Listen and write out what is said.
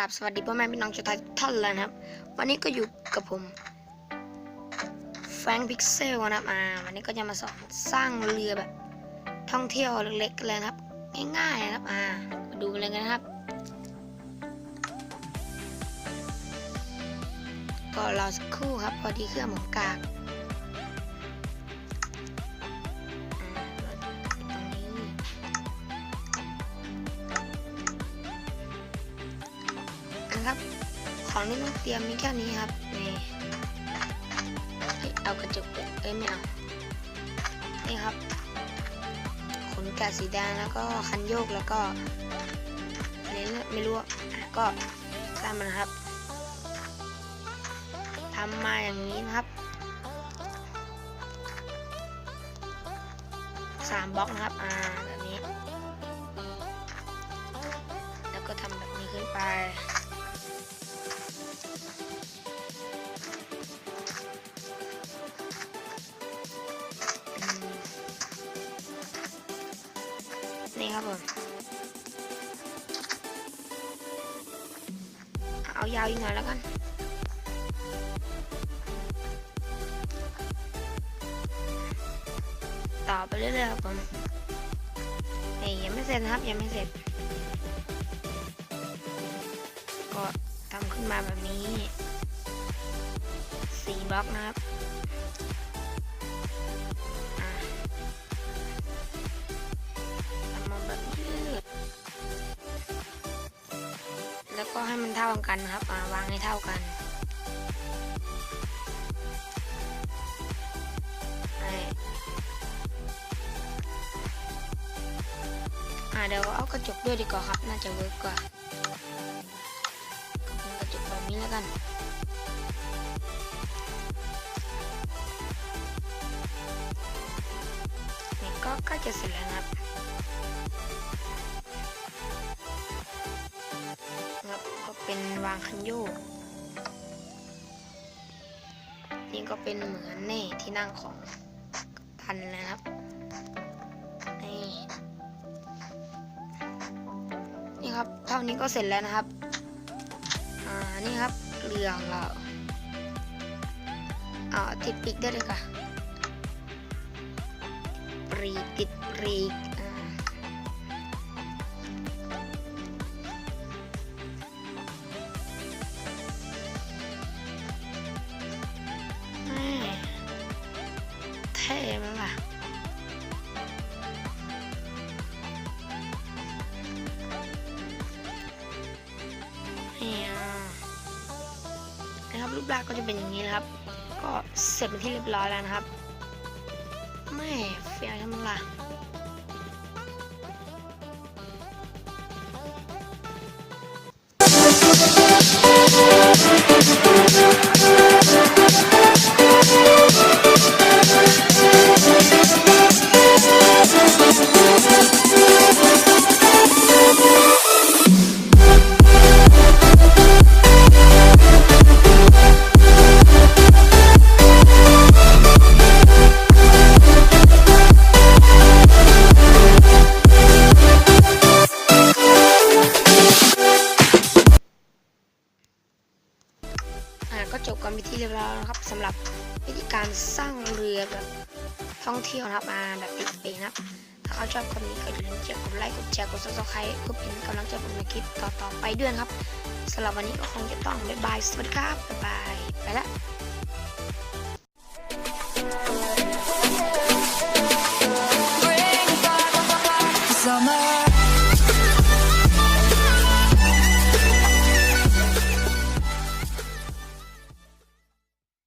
ราบสวัสดีพ่อแม่พี่น้องชาวไทยทุกท่านเลยนะครับวันนี้ก็อยู่กับผมแฟรงค์พิกเซลนะครับวันนี้ก็จะมาสอนสร้างเรือแบบท่องเที่ยวเล็กๆกันเลยนะครับง่ายๆนะครับมาดูกันเลยนะครับก็รอสักครู่ครับพอดีเครื่องผมกากครับของที่ต้องเตรียมมีแค่นี้ครับนี่เอากระจกไม่เอานี่ครับขนแกะสีแดงแล้วก็คันโยกแล้วก็อันนี้ไม่รู้ก็ตามมันครับทำมาอย่างนี้นะครับ3 บล็อกนะครับแบบนี้แล้วก็ทำแบบนี้ขึ้นไปนี่ครับผมเอายาวอีกหน่อยแล้วกันต่อไปเรื่อยๆครับผมนี่ยังไม่เสร็จนะครับยังไม่เสร็จก็ทำขึ้นมาแบบนี้4 บล็อกนะครับแล้วก็ให้มันเท่ากันนะครับวางให้เท่ากันเดี๋ยวเอากระจกด้วยดีกว่าครับน่าจะเวิร์กกว่ากระจกแบบนี้แล้วกันนี่ก็จะเสร็จแล้วนะครับก็เป็นวางคันโยกนี่ก็เป็นเหมือนที่นั่งของพันนะครับนี่ครับเท่านี้ก็เสร็จแล้วนะครับนี่ครับเรือของเราติดปีกได้เลยค่ะติดปีกเท่มากล่ะนะครับรูปร่างก็จะเป็นอย่างนี้นะครับก็เสร็จเป็นที่เรียบร้อยแล้วนะครับไม่เฟี้ยวทำล่ะก็จบกันไปที่เรียบร้อยนะครับสำหรับวิธีการสร้างเรือแบบท่องเที่ยวนะครับแบบติดปีกนะครับถ้าเขาชอบคลิปนี้ก็อย่าลืมกดไลค์กดแชร์กด Subscribe เพื่อเป็นกำลังใจผมในคลิปต่อไปด้วยครับสำหรับวันนี้ก็คงจะต้องบ๊ายบายสวัสดีครับบ๊ายบายไปละ